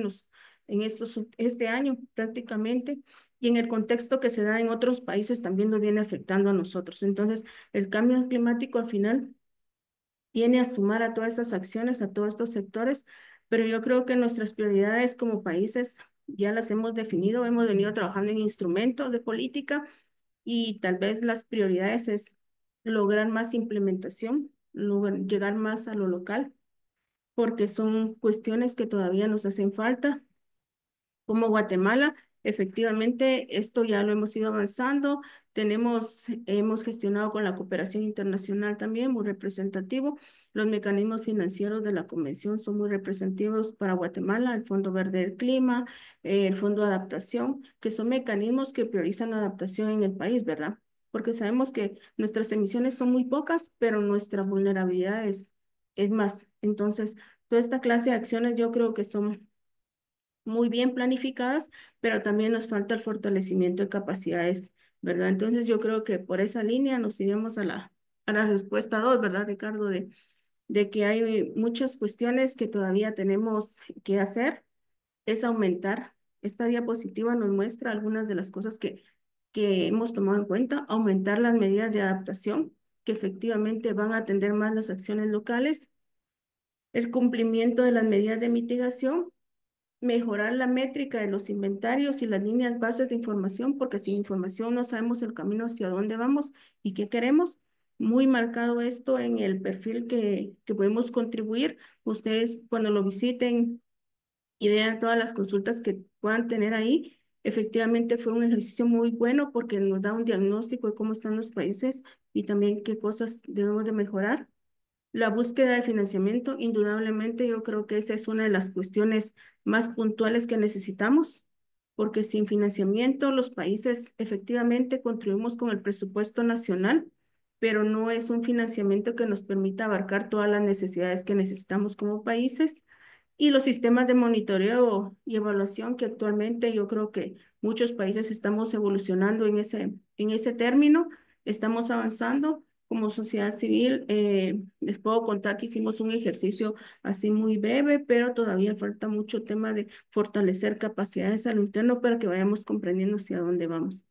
este año prácticamente, y en el contexto que se da en otros países también nos viene afectando a nosotros. Entonces, el cambio climático al final viene a sumar a todas estas acciones, a todos estos sectores, pero yo creo que nuestras prioridades como países ya las hemos definido, hemos venido trabajando en instrumentos de política y tal vez las prioridades es lograr más implementación, llegar más a lo local, porque son cuestiones que todavía nos hacen falta como Guatemala. Efectivamente, esto ya lo hemos ido avanzando. Hemos gestionado con la cooperación internacional también, muy representativo. Los mecanismos financieros de la convención son muy representativos para Guatemala, el Fondo Verde del Clima, el Fondo de Adaptación, que son mecanismos que priorizan la adaptación en el país, ¿verdad? Porque sabemos que nuestras emisiones son muy pocas, pero nuestra vulnerabilidad es más. Entonces, toda esta clase de acciones yo creo que son muy bien planificadas, pero también nos falta el fortalecimiento de capacidades, ¿verdad? Entonces yo creo que por esa línea nos iríamos a la respuesta 2, ¿verdad, Ricardo? De que hay muchas cuestiones que todavía tenemos que hacer, es aumentar. Esta diapositiva nos muestra algunas de las cosas que hemos tomado en cuenta, aumentar las medidas de adaptación, que efectivamente van a atender más las acciones locales, el cumplimiento de las medidas de mitigación, mejorar la métrica de los inventarios y las líneas bases de información, porque sin información no sabemos el camino hacia dónde vamos y qué queremos. Muy marcado esto en el perfil que podemos contribuir. Ustedes cuando lo visiten y vean todas las consultas que puedan tener ahí, efectivamente fue un ejercicio muy bueno porque nos da un diagnóstico de cómo están los países y también qué cosas debemos de mejorar. La búsqueda de financiamiento, indudablemente, yo creo que esa es una de las cuestiones más puntuales que necesitamos, porque sin financiamiento los países efectivamente contribuimos con el presupuesto nacional, pero no es un financiamiento que nos permita abarcar todas las necesidades que necesitamos como países. Y los sistemas de monitoreo y evaluación que actualmente yo creo que muchos países estamos evolucionando en ese término, estamos avanzando como sociedad civil. Les puedo contar que hicimos un ejercicio así muy breve, pero todavía falta mucho tema de fortalecer capacidades a lo interno para que vayamos comprendiendo hacia dónde vamos.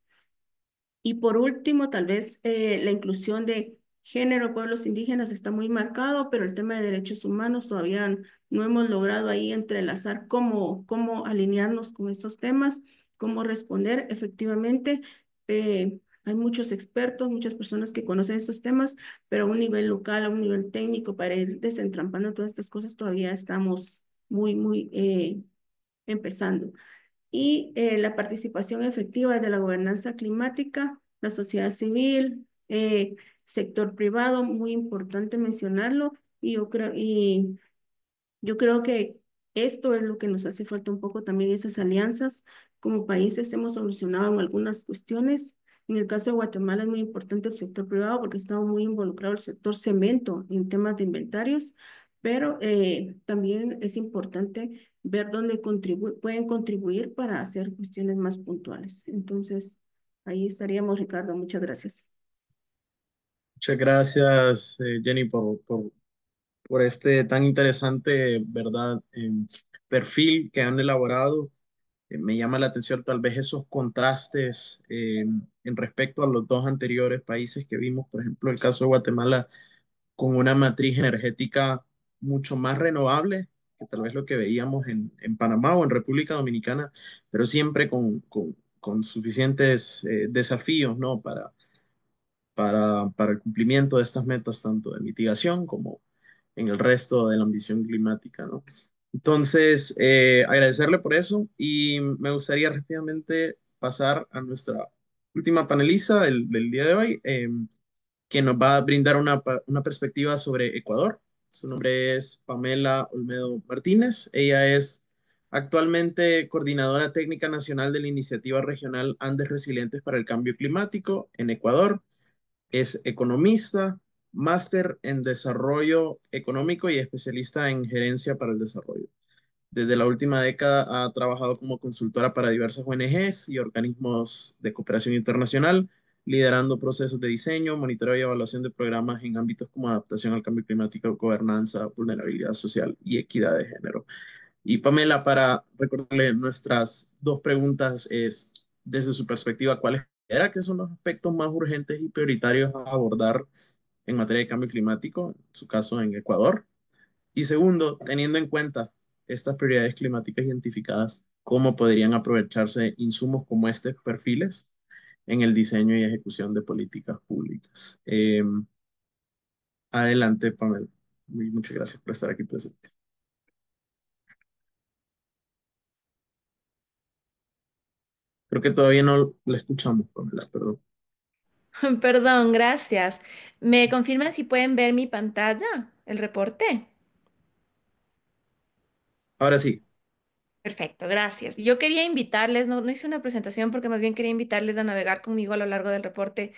Y por último, tal vez la inclusión de género, pueblos indígenas está muy marcado, pero el tema de derechos humanos todavía no hemos logrado ahí entrelazar cómo alinearnos con estos temas, cómo responder efectivamente. Hay muchos expertos, muchas personas que conocen estos temas, pero a un nivel local, a un nivel técnico, para ir desentrampando todas estas cosas, todavía estamos muy empezando y la participación efectiva de la gobernanza climática, la sociedad civil, sector privado, muy importante mencionarlo, y yo creo que esto es lo que nos hace falta un poco también, esas alianzas. Como países hemos solucionado en algunas cuestiones. En el caso de Guatemala es muy importante el sector privado porque ha estado muy involucrado el sector cemento en temas de inventarios, pero también es importante ver dónde pueden contribuir para hacer cuestiones más puntuales. Entonces, ahí estaríamos, Ricardo. Muchas gracias. Muchas gracias, Jenny, por este tan interesante, ¿verdad? Perfil que han elaborado. Me llama la atención tal vez esos contrastes en respecto a los dos anteriores países que vimos, por ejemplo, el caso de Guatemala con una matriz energética mucho más renovable que tal vez lo que veíamos en Panamá o en República Dominicana, pero siempre con suficientes desafíos, ¿no? Para el cumplimiento de estas metas, tanto de mitigación como en el resto de la ambición climática, ¿no? Entonces, agradecerle por eso y me gustaría rápidamente pasar a nuestra última panelista del día de hoy, que nos va a brindar una perspectiva sobre Ecuador. Su nombre es Pamela Olmedo Martínez. Ella es actualmente coordinadora técnica nacional de la Iniciativa Regional Andes Resilientes para el Cambio Climático en Ecuador. Es economista, máster en desarrollo económico y especialista en gerencia para el desarrollo. Desde la última década ha trabajado como consultora para diversas ONGs y organismos de cooperación internacional, liderando procesos de diseño, monitoreo y evaluación de programas en ámbitos como adaptación al cambio climático, gobernanza, vulnerabilidad social y equidad de género. Y Pamela, para recordarle nuestras dos preguntas es, desde su perspectiva, ¿cuáles era que son los aspectos más urgentes y prioritarios a abordar en materia de cambio climático, en su caso en Ecuador? Y segundo, teniendo en cuenta estas prioridades climáticas identificadas, ¿cómo podrían aprovecharse insumos como estos perfiles en el diseño y ejecución de políticas públicas? Adelante, Pamela. Muchas gracias por estar aquí presente. Creo que todavía no la escuchamos, Pamela, perdón. Perdón, gracias. ¿Me confirman si pueden ver mi pantalla, el reporte? Ahora sí, Perfecto, gracias. Yo quería invitarles, no hice una presentación porque más bien quería invitarles a navegar conmigo a lo largo del reporte,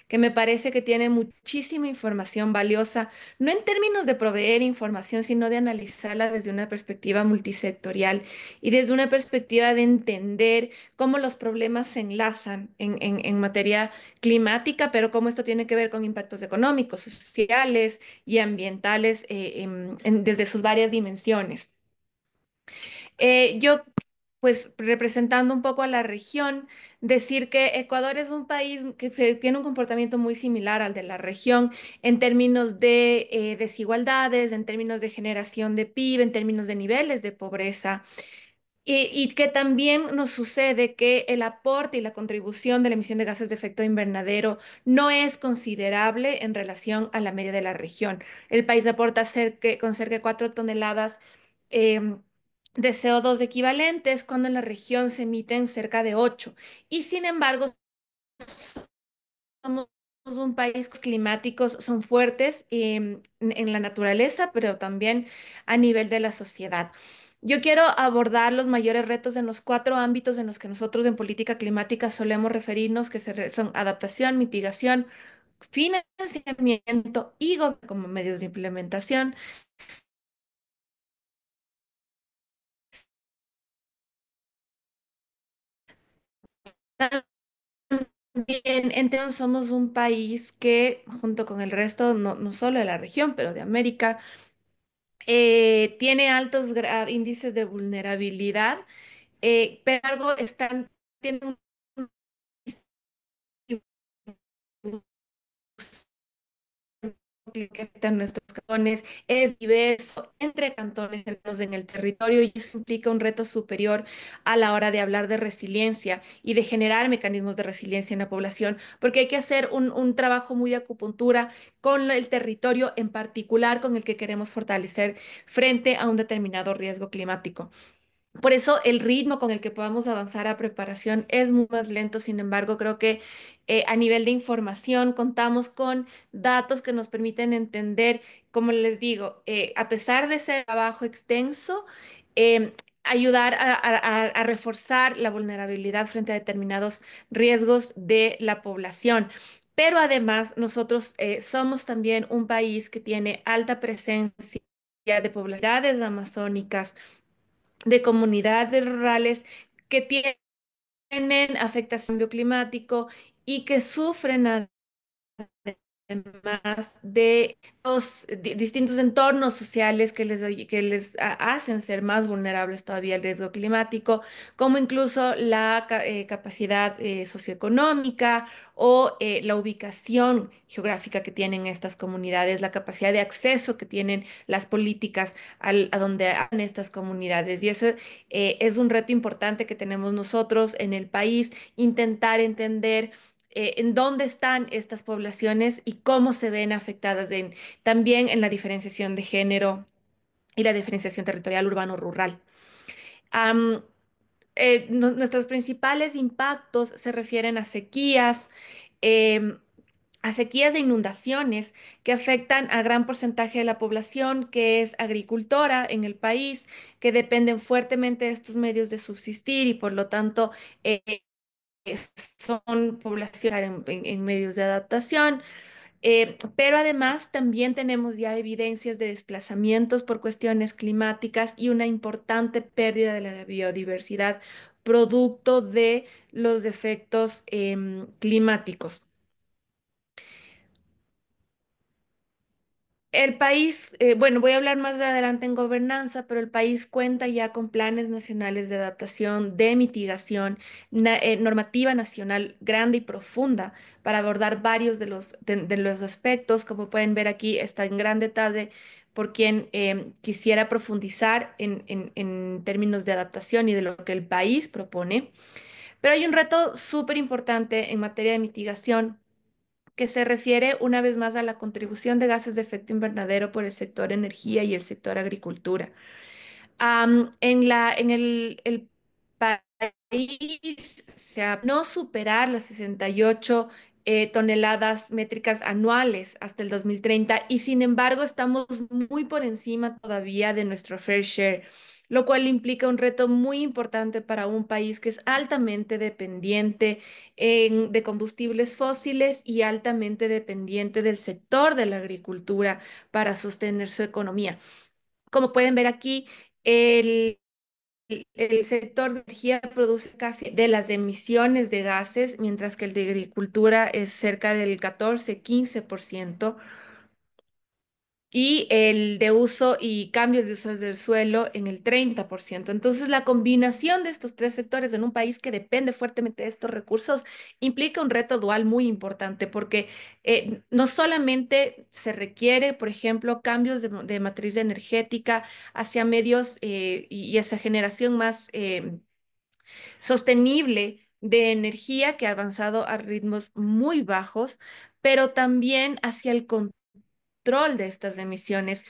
que me parece que tiene muchísima información valiosa, no en términos de proveer información, sino de analizarla desde una perspectiva multisectorial y desde una perspectiva de entender cómo los problemas se enlazan en materia climática, pero cómo esto tiene que ver con impactos económicos, sociales y ambientales desde sus varias dimensiones. Yo, pues representando un poco a la región, decir que Ecuador es un país que tiene un comportamiento muy similar al de la región en términos de desigualdades, en términos de generación de PIB, en términos de niveles de pobreza. Y que también nos sucede que el aporte y la contribución de la emisión de gases de efecto invernadero no es considerable en relación a la media de la región. El país aporta con cerca de 4 toneladas em, de CO2 equivalentes, cuando en la región se emiten cerca de 8. Y sin embargo, somos un país climáticos son fuertes en la naturaleza, pero también a nivel de la sociedad. Yo quiero abordar los mayores retos en los 4 ámbitos en los que nosotros en política climática solemos referirnos, que son adaptación, mitigación, financiamiento y como medios de implementación. También, entonces somos un país que, junto con el resto, no solo de la región, pero de América, tiene altos índices de vulnerabilidad, pero algo tienen un que afecta a nuestros cantones, es diverso entre cantones en el territorio y eso implica un reto superior a la hora de hablar de resiliencia y de generar mecanismos de resiliencia en la población, porque hay que hacer un trabajo muy de acupuntura con el territorio en particular con el que queremos fortalecer frente a un determinado riesgo climático. Por eso el ritmo con el que podamos avanzar a preparación es muy más lento. Sin embargo, creo que a nivel de información contamos con datos que nos permiten entender, como les digo, a pesar de ese trabajo extenso, ayudar a reforzar la vulnerabilidad frente a determinados riesgos de la población. Pero además, nosotros somos también un país que tiene alta presencia de poblaciones amazónicas, de comunidades rurales que tienen afectación bioclimático y que sufren además de los distintos entornos sociales que les hacen ser más vulnerables todavía al riesgo climático, como incluso la capacidad socioeconómica o la ubicación geográfica que tienen estas comunidades, la capacidad de acceso que tienen las políticas a donde han estas comunidades. Y ese es un reto importante que tenemos nosotros en el país, intentar entender en dónde están estas poblaciones y cómo se ven afectadas también en la diferenciación de género y la diferenciación territorial urbano-rural. Am, Nuestros principales impactos se refieren em, a sequías e inundaciones que afectan a gran porcentaje de la población que es agricultora en el país, que dependen fuertemente de estos medios de subsistir y por lo tanto son poblaciones en medios de adaptación, pero además también tenemos ya evidencias de desplazamientos por cuestiones climáticas y una importante pérdida de la biodiversidad producto de los efectos climáticos. El país, bueno, voy a hablar más adelante en gobernanza, pero el país cuenta ya con planes nacionales de adaptación, de mitigación, normativa nacional grande y profunda para abordar varios de los aspectos. Como pueden ver aquí, está en gran detalle por quien quisiera profundizar en términos de adaptación y de lo que el país propone. Pero hay un reto súper importante en materia de mitigación que se refiere una vez más a la contribución de gases de efecto invernadero por el sector energía y el sector agricultura. En el país no superar las 68 toneladas métricas anuales hasta el 2030 y sin embargo estamos muy por encima todavía de nuestro fair share, lo cual implica un reto muy importante para un país que es altamente dependiente de combustibles fósiles y altamente dependiente del sector de la agricultura para sostener su economía. Como pueden ver aquí, el, el sector de energía produce casi de las emisiones de gases, mientras que el de agricultura es cerca del 14-15% y el de uso y cambios de usos del suelo en el 30%. Entonces, la combinación de estos tres sectores en un país que depende fuertemente de estos recursos implica un reto dual muy importante porque no solamente se requiere, por ejemplo, cambios de matriz energética hacia medios y esa generación más sostenible de energía que ha avanzado a ritmos muy bajos, pero también hacia el control de estas emisiones.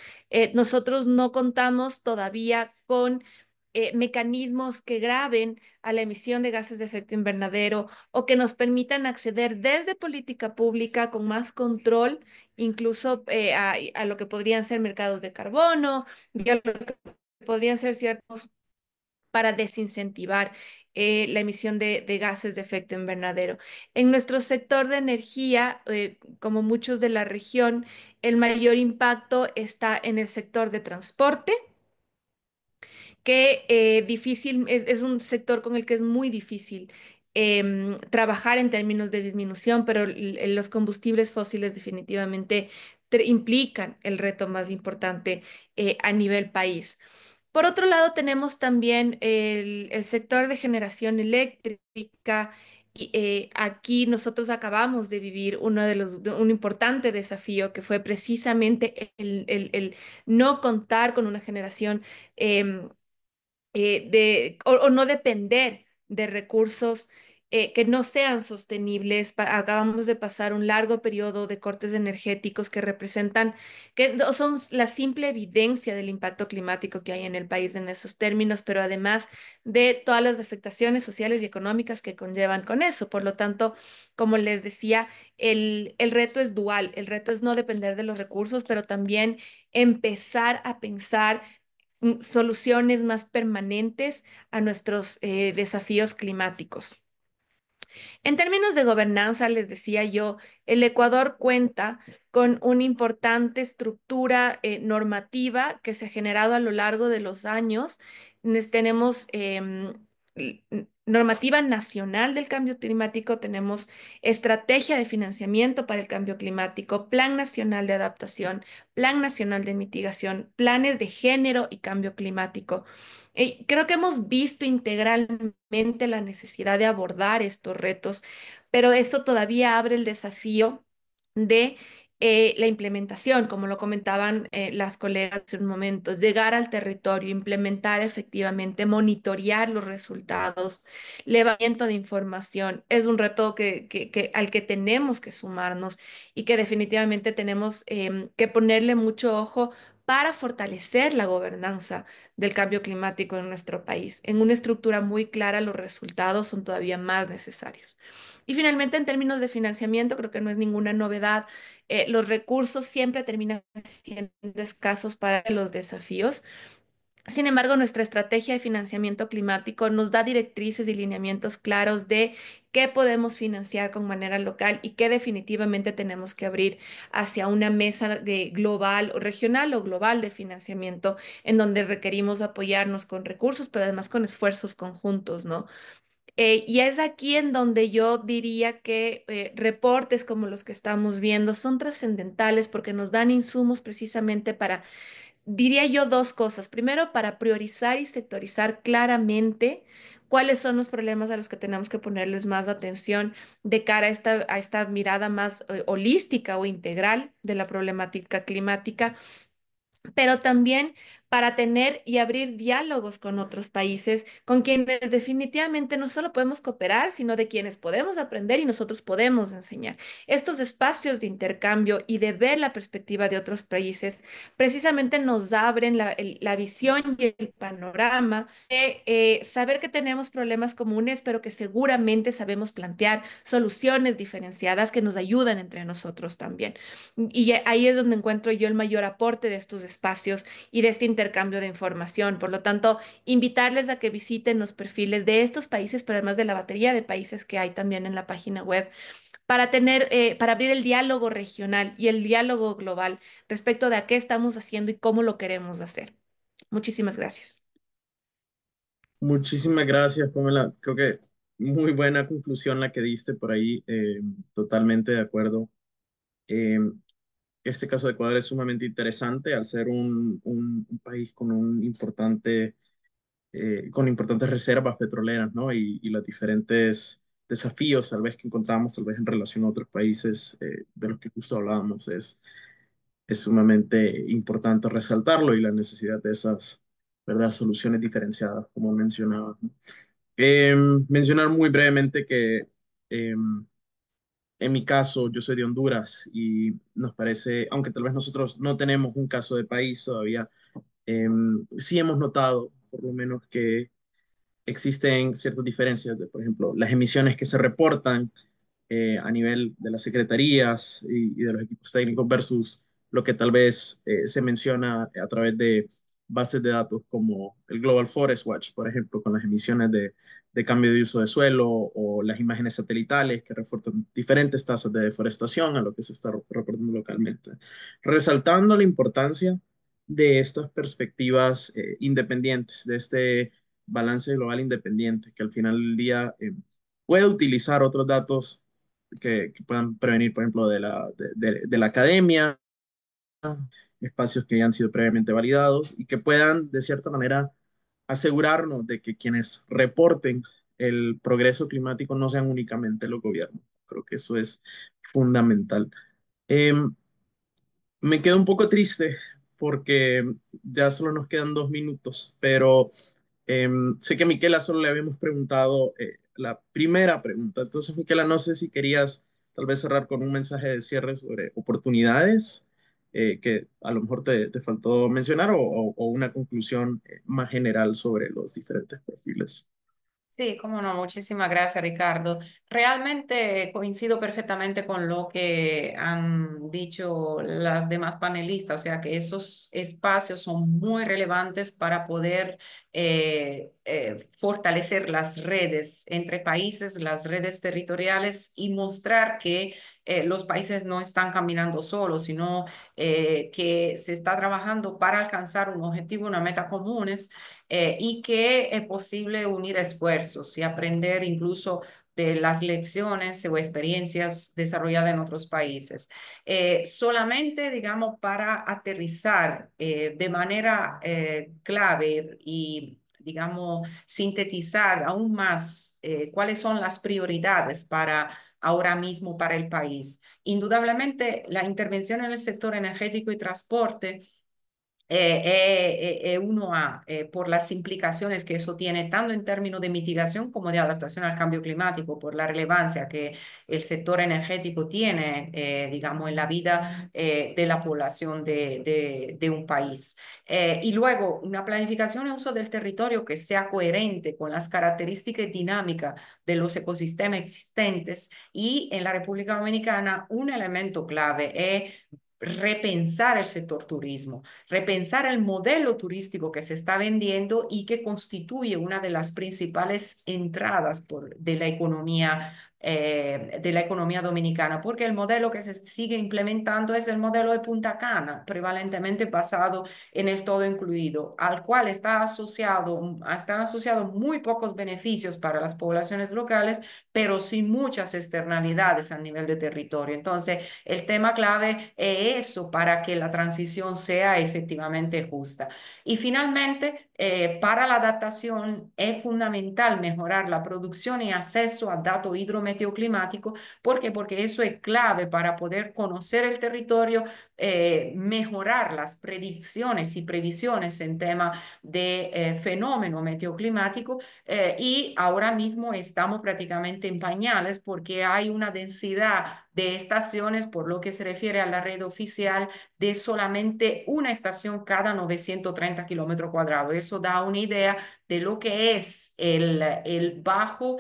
Nosotros no contamos todavía con mecanismos que graben a la emisión de gases de efecto invernadero o que nos permitan acceder desde política pública con más control, incluso a lo que podrían ser mercados de carbono, y a lo que podrían ser ciertos para desincentivar la emisión de gases de efecto invernadero. En nuestro sector de energía, como muchos de la región, el mayor impacto está en el sector de transporte, que es un sector con el que es muy difícil trabajar en términos de disminución, pero los combustibles fósiles definitivamente implican el reto más importante a nivel país. Por otro lado, tenemos también el sector de generación eléctrica. Y, aquí nosotros acabamos de vivir un importante desafío que fue precisamente el no contar con una generación em, o no depender de recursos que no sean sostenibles. Acabamos de pasar un largo periodo de cortes energéticos que representan, que son la simple evidencia del impacto climático que hay en el país en esos términos, pero además de todas las afectaciones sociales y económicas que conllevan con eso. Por lo tanto, como les decía, el reto es dual. El reto es no depender de los recursos, pero también empezar a pensar soluciones más permanentes a nuestros desafíos climáticos. En términos de gobernanza, les decía yo, el Ecuador cuenta con una importante estructura normativa que se ha generado a lo largo de los años. Tenemos normativa nacional del cambio climático, tenemos estrategia de financiamiento para el cambio climático, plan nacional de adaptación, plan nacional de mitigación, planes de género y cambio climático. Creo que hemos visto integralmente la necesidad de abordar estos retos, pero eso todavía abre el desafío de la implementación, como lo comentaban las colegas hace un momento, llegar al territorio, implementar efectivamente, monitorear los resultados, levantamiento de información, es un reto al que tenemos que sumarnos y que definitivamente tenemos que ponerle mucho ojo para fortalecer la gobernanza del cambio climático en nuestro país. En una estructura muy clara, los resultados son todavía más necesarios. Y finalmente, en términos de financiamiento, creo que no es ninguna novedad. Los recursos siempre terminan siendo escasos para los desafíos. Sin embargo, nuestra estrategia de financiamiento climático nos da directrices y lineamientos claros de qué podemos financiar con manera local y qué definitivamente tenemos que abrir hacia una mesa global, o regional o global de financiamiento, en donde requerimos apoyarnos con recursos, pero además con esfuerzos conjuntos, ¿no? Y es aquí en donde yo diría que reportes como los que estamos viendo son trascendentales porque nos dan insumos precisamente para, diría yo, dos cosas. Primero, para priorizar y sectorizar claramente cuáles son los problemas a los que tenemos que ponerles más atención de cara a esta mirada más holística o integral de la problemática climática, pero también para tener y abrir diálogos con otros países, con quienes definitivamente no solo podemos cooperar, sino de quienes podemos aprender y nosotros podemos enseñar. Estos espacios de intercambio y de ver la perspectiva de otros países precisamente nos abren la visión y el panorama de saber que tenemos problemas comunes, pero que seguramente sabemos plantear soluciones diferenciadas que nos ayudan entre nosotros también. Y ahí es donde encuentro yo el mayor aporte de estos espacios y de este intercambio de información. Por lo tanto, invitarles a que visiten los perfiles de estos países, pero además de la batería de países que hay también en la página web, para tener, para abrir el diálogo regional y el diálogo global respecto de a qué estamos haciendo y cómo lo queremos hacer. Muchísimas gracias. Muchísimas gracias, Pamela. Creo que muy buena conclusión la que diste por ahí. Totalmente de acuerdo. Eh, este caso de Ecuador es sumamente interesante al ser un país con un importante, con importantes reservas petroleras, ¿no? Y los diferentes desafíos tal vez que encontramos tal vez en relación a otros países de los que justo hablábamos es sumamente importante resaltarlo y la necesidad de esas, ¿verdad? Soluciones diferenciadas, como mencionaba, ¿no? Mencionar muy brevemente que en mi caso yo soy de Honduras y nos parece, aunque tal vez nosotros no tenemos un caso de país todavía, sí hemos notado por lo menos que existen ciertas diferencias de, por ejemplo, las emisiones que se reportan a nivel de las secretarías y de los equipos técnicos versus lo que tal vez se menciona a través de bases de datos como el Global Forest Watch, por ejemplo, con las emisiones de cambio de uso de suelo o las imágenes satelitales que reportan diferentes tasas de deforestación a lo que se está reportando localmente, resaltando la importancia de estas perspectivas independientes, de este balance global independiente, que al final del día puede utilizar otros datos que puedan prevenir, por ejemplo, de la academia, espacios que ya han sido previamente validados y que puedan, de cierta manera, asegurarnos de que quienes reporten el progreso climático no sean únicamente los gobiernos. Creo que eso es fundamental. Em, Me quedo un poco triste porque ya solo nos quedan 2 minutos, pero sé que a Miquela solo le habíamos preguntado la primera pregunta. Entonces, Miquela, no sé si querías tal vez cerrar con un mensaje de cierre sobre oportunidades que a lo mejor te faltó mencionar o una conclusión más general sobre los diferentes perfiles. Sí, cómo no, muchísimas gracias, Ricardo. Realmente coincido perfectamente con lo que han dicho las demás panelistas, o sea que esos espacios son muy relevantes para poder fortalecer las redes entre países, las redes territoriales y mostrar que los países no están caminando solos, sino que se está trabajando para alcanzar un objetivo, una meta comunes y que es posible unir esfuerzos y aprender incluso de las lecciones o experiencias desarrolladas en otros países. Solamente, digamos, para aterrizar de manera clave y, digamos, sintetizar aún más cuáles son las prioridades para ahora mismo para el país. Indudablemente, la intervención en el sector energético y transporte uno a por las implicaciones que eso tiene, tanto en términos de mitigación como de adaptación al cambio climático, por la relevancia que el sector energético tiene, digamos, en la vida de la población de un país. Y luego, una planificación y uso del territorio que sea coherente con las características dinámicas de los ecosistemas existentes y en la República Dominicana, un elemento clave es repensar el sector turismo, repensar el modelo turístico que se está vendiendo y que constituye una de las principales entradas de la economía de la economía dominicana, porque el modelo que se sigue implementando es el modelo de Punta Cana, prevalentemente basado en el todo incluido, al cual están asociados muy pocos beneficios para las poblaciones locales, pero sí muchas externalidades a nivel de territorio. Entonces, el tema clave es eso para que la transición sea efectivamente justa. Y finalmente, para la adaptación es fundamental mejorar la producción y acceso a datos hidrometeoclimáticos. ¿Por qué? Porque eso es clave para poder conocer el territorio, mejorar las predicciones y previsiones en tema de fenómeno meteoclimático. Y ahora mismo estamos prácticamente en pañales porque hay una densidad de estaciones por lo que se refiere a la red oficial de solamente una estación cada 930 kilómetros cuadrados. Eso da una idea de lo que es el bajo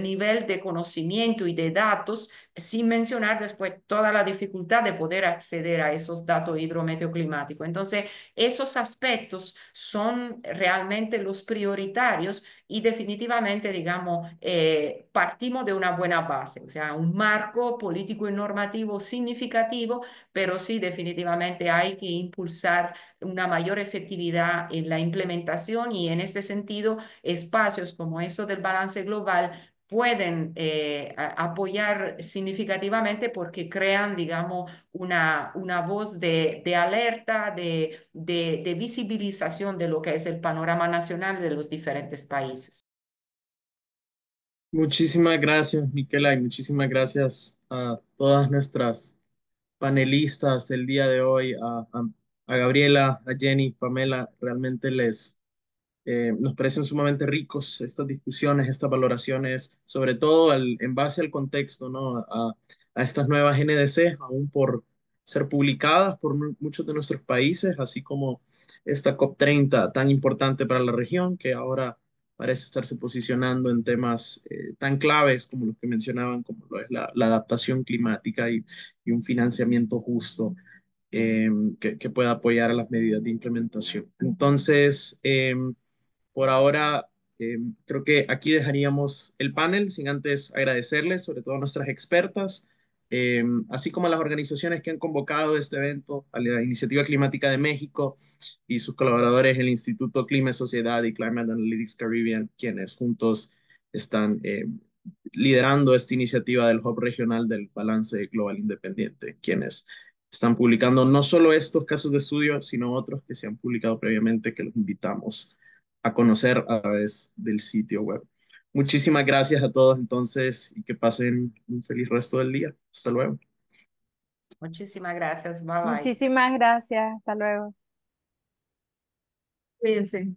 nivel de conocimiento y de datos, sin mencionar después toda la dificultad de poder acceder a esos datos hidrometeoclimáticos. Entonces, esos aspectos son realmente los prioritarios y definitivamente, digamos, partimos de una buena base, o sea, un marco político y normativo significativo, pero sí definitivamente hay que impulsar una mayor efectividad en la implementación y en este sentido, espacios como eso del balance global pueden apoyar significativamente porque crean, digamos, una voz de alerta, de visibilización de lo que es el panorama nacional de los diferentes países. Muchísimas gracias, Miquela, y muchísimas gracias a todas nuestras panelistas el día de hoy, a Gabriela, a Jenny, Pamela. Realmente nos parecen sumamente ricos estas discusiones, estas valoraciones, sobre todo en base al contexto, ¿no? A estas nuevas NDC, aún por ser publicadas por muchos de nuestros países, así como esta COP30 tan importante para la región, que ahora parece estarse posicionando en temas tan claves como los que mencionaban, como lo es la adaptación climática y un financiamiento justo que pueda apoyar a las medidas de implementación. Entonces, por ahora, creo que aquí dejaríamos el panel sin antes agradecerles, sobre todo a nuestras expertas, así como a las organizaciones que han convocado este evento, a la Iniciativa Climática de México y sus colaboradores, el Instituto Clima y Sociedad y Climate Analytics Caribbean, quienes juntos están liderando esta iniciativa del Hub Regional del Balance Global Independiente, quienes están publicando no solo estos casos de estudio, sino otros que se han publicado previamente que los invitamos a conocer a través del sitio web. Muchísimas gracias a todos entonces y que pasen un feliz resto del día. Hasta luego. Muchísimas gracias. Bye bye. Muchísimas gracias. Hasta luego. Cuídense.